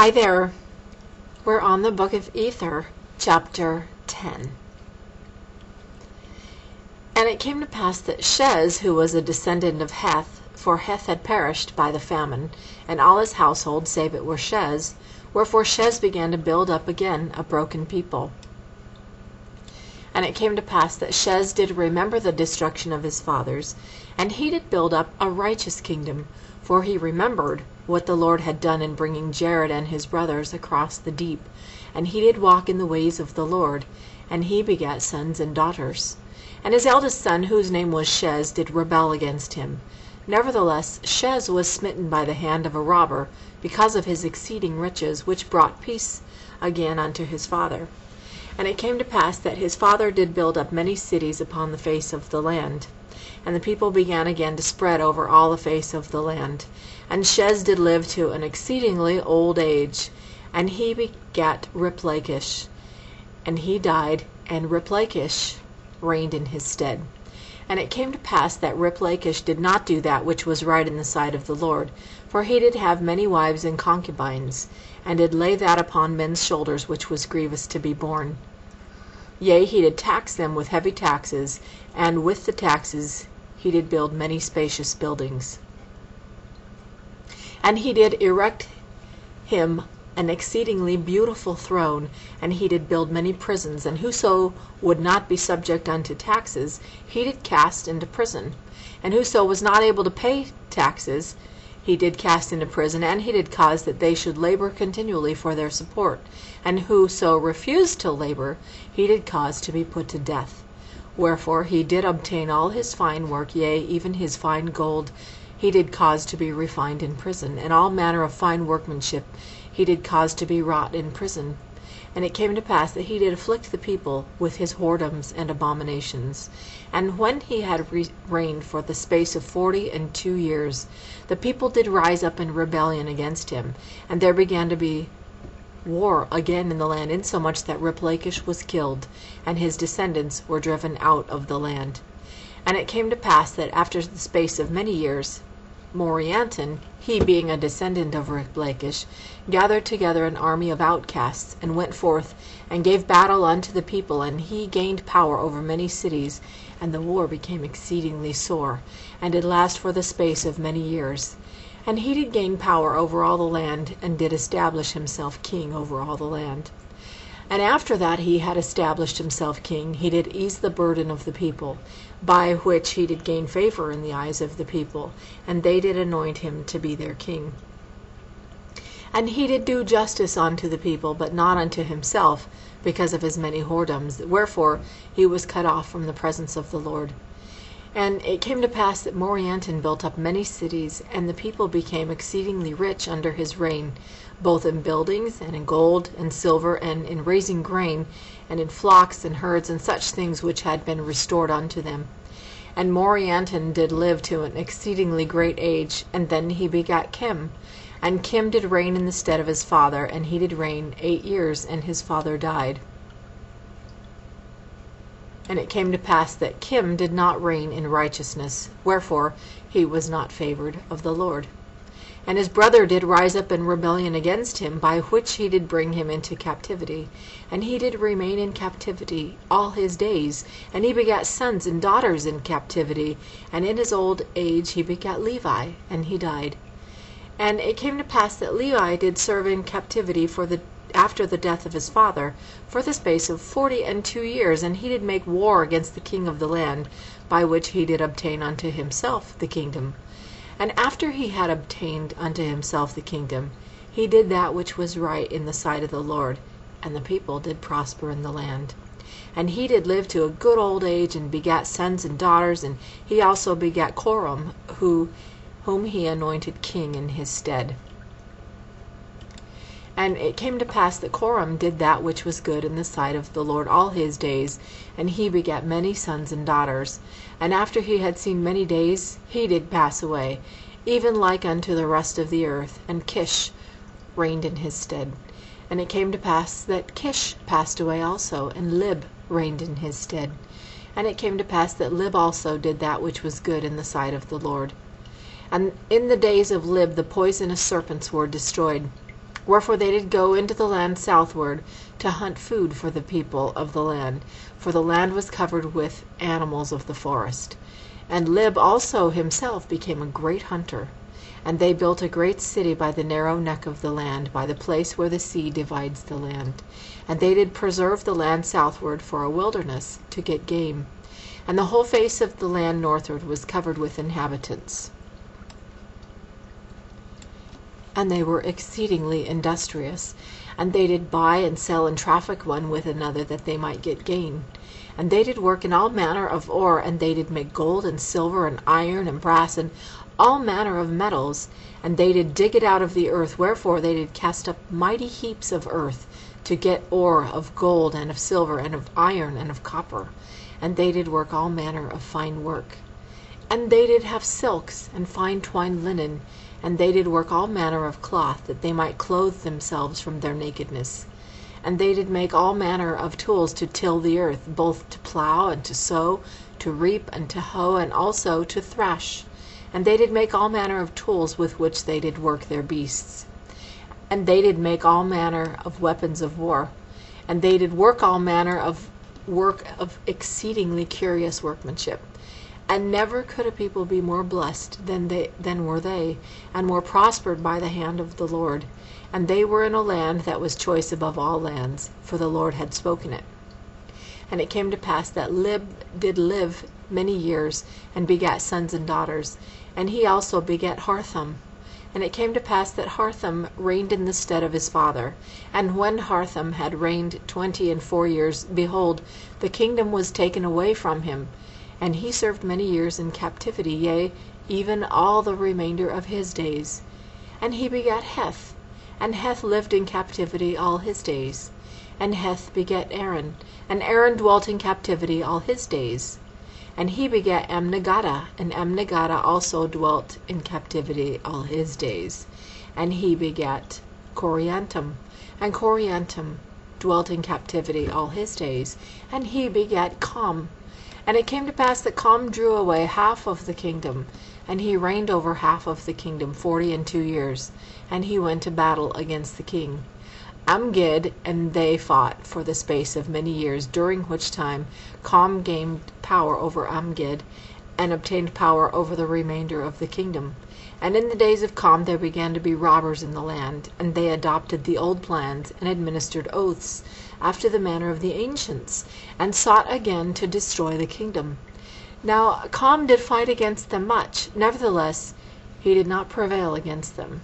Hi there. We're on the book of Ether, chapter 10. And it came to pass that Shez, who was a descendant of Heth, for Heth had perished by the famine, and all his household save it were Shez, wherefore Shez began to build up again a broken people. And it came to pass that Shez did remember the destruction of his fathers, and he did build up a righteous kingdom, for he remembered what the Lord had done in bringing Jared and his brothers across the deep, and he did walk in the ways of the Lord, and he begat sons and daughters. And his eldest son, whose name was Shez, did rebel against him. Nevertheless Shez was smitten by the hand of a robber, because of his exceeding riches, which brought peace again unto his father. And it came to pass that his father did build up many cities upon the face of the land. And the people began again to spread over all the face of the land. And Shez did live to an exceedingly old age, and he begat Riplakish. And he died, and Riplakish reigned in his stead. And it came to pass that Riplakish did not do that which was right in the sight of the Lord, for he did have many wives and concubines, and did lay that upon men's shoulders which was grievous to be borne. Yea, he did tax them with heavy taxes, and with the taxes he did build many spacious buildings. And he did erect him an exceedingly beautiful throne, and he did build many prisons, and whoso would not be subject unto taxes, he did cast into prison. And whoso was not able to pay taxes, he did cast into prison, and he did cause that they should labor continually for their support. And whoso refused to labor, he did cause to be put to death. Wherefore he did obtain all his fine work, yea, even his fine gold, he did cause to be refined in prison, and all manner of fine workmanship he did cause to be wrought in prison. And it came to pass that he did afflict the people with his whoredoms and abominations. And when he had reigned for the space of 42 years, the people did rise up in rebellion against him, and there began to be war again in the land, insomuch that Riplakish was killed, and his descendants were driven out of the land. And it came to pass that after the space of many years, Morianton, he being a descendant of Riplakish, gathered together an army of outcasts, and went forth, and gave battle unto the people, and he gained power over many cities, and the war became exceedingly sore, and did last for the space of many years. And he did gain power over all the land, and did establish himself king over all the land. And after that he had established himself king, he did ease the burden of the people, by which he did gain favor in the eyes of the people, and they did anoint him to be their king. And he did do justice unto the people, but not unto himself, because of his many whoredoms, wherefore he was cut off from the presence of the Lord. And it came to pass that Morianton built up many cities, and the people became exceedingly rich under his reign, both in buildings, and in gold, and silver, and in raising grain, and in flocks, and herds, and such things which had been restored unto them. And Morianton did live to an exceedingly great age, and then he begat Kim. And Kim did reign in the stead of his father, and he did reign 8 years, and his father died. And it came to pass that Kim did not reign in righteousness, wherefore he was not favored of the Lord. And his brother did rise up in rebellion against him, by which he did bring him into captivity. And he did remain in captivity all his days, and he begat sons and daughters in captivity. And in his old age he begat Levi, and he died. And it came to pass that Levi did serve in captivity after the death of his father, for the space of 42 years, and he did make war against the king of the land, by which he did obtain unto himself the kingdom. And after he had obtained unto himself the kingdom, he did that which was right in the sight of the Lord, and the people did prosper in the land. And he did live to a good old age, and begat sons and daughters, and he also begat Coram, whom he anointed king in his stead. And it came to pass that Coram did that which was good in the sight of the Lord all his days, and he begat many sons and daughters. And after he had seen many days, he did pass away, even like unto the rest of the earth, and Kish reigned in his stead. And it came to pass that Kish passed away also, and Lib reigned in his stead. And it came to pass that Lib also did that which was good in the sight of the Lord. And in the days of Lib the poisonous serpents were destroyed, Wherefore they did go into the land southward to hunt food for the people of the land, for the land was covered with animals of the forest. And Lib also himself became a great hunter. And they built a great city by the narrow neck of the land, by the place where the sea divides the land. And they did preserve the land southward for a wilderness, to get game. And the whole face of the land northward was covered with inhabitants. And they were exceedingly industrious, and they did buy and sell and traffic one with another, that they might get gain. And they did work in all manner of ore, and they did make gold and silver and iron and brass and all manner of metals, and they did dig it out of the earth. Wherefore they did cast up mighty heaps of earth, to get ore of gold and of silver and of iron and of copper. And they did work all manner of fine work. And they did have silks and fine twined linen, and they did work all manner of cloth, that they might clothe themselves from their nakedness. And they did make all manner of tools to till the earth, both to plow and to sow, to reap and to hoe, and also to thrash. And they did make all manner of tools with which they did work their beasts. And they did make all manner of weapons of war. And they did work all manner of work of exceedingly curious workmanship. And never could a people be more blessed than were they, and more prospered by the hand of the Lord. And they were in a land that was choice above all lands, for the Lord had spoken it. And it came to pass that Lib did live many years, and begat sons and daughters. And he also begat Hartham. And it came to pass that Hartham reigned in the stead of his father. And when Hartham had reigned 24 years, behold, the kingdom was taken away from him. And he served many years in captivity, yea, even all the remainder of his days. And he begat Heth. And Heth lived in captivity all his days. And Heth begat Aaron. And Aaron dwelt in captivity all his days. And he begat Amnigaddah. And Amnigaddah also dwelt in captivity all his days. And he begat Morianton. And Morianton dwelt in captivity all his days. And he begat Com. And it came to pass that Com drew away half of the kingdom, and he reigned over half of the kingdom 42 years, and he went to battle against the king Amgid, and they fought for the space of many years, during which time Com gained power over Amgid, and obtained power over the remainder of the kingdom. And in the days of Com there began to be robbers in the land, and they adopted the old plans, and administered oaths, after the manner of the ancients, and sought again to destroy the kingdom. Now Com did fight against them much, nevertheless he did not prevail against them.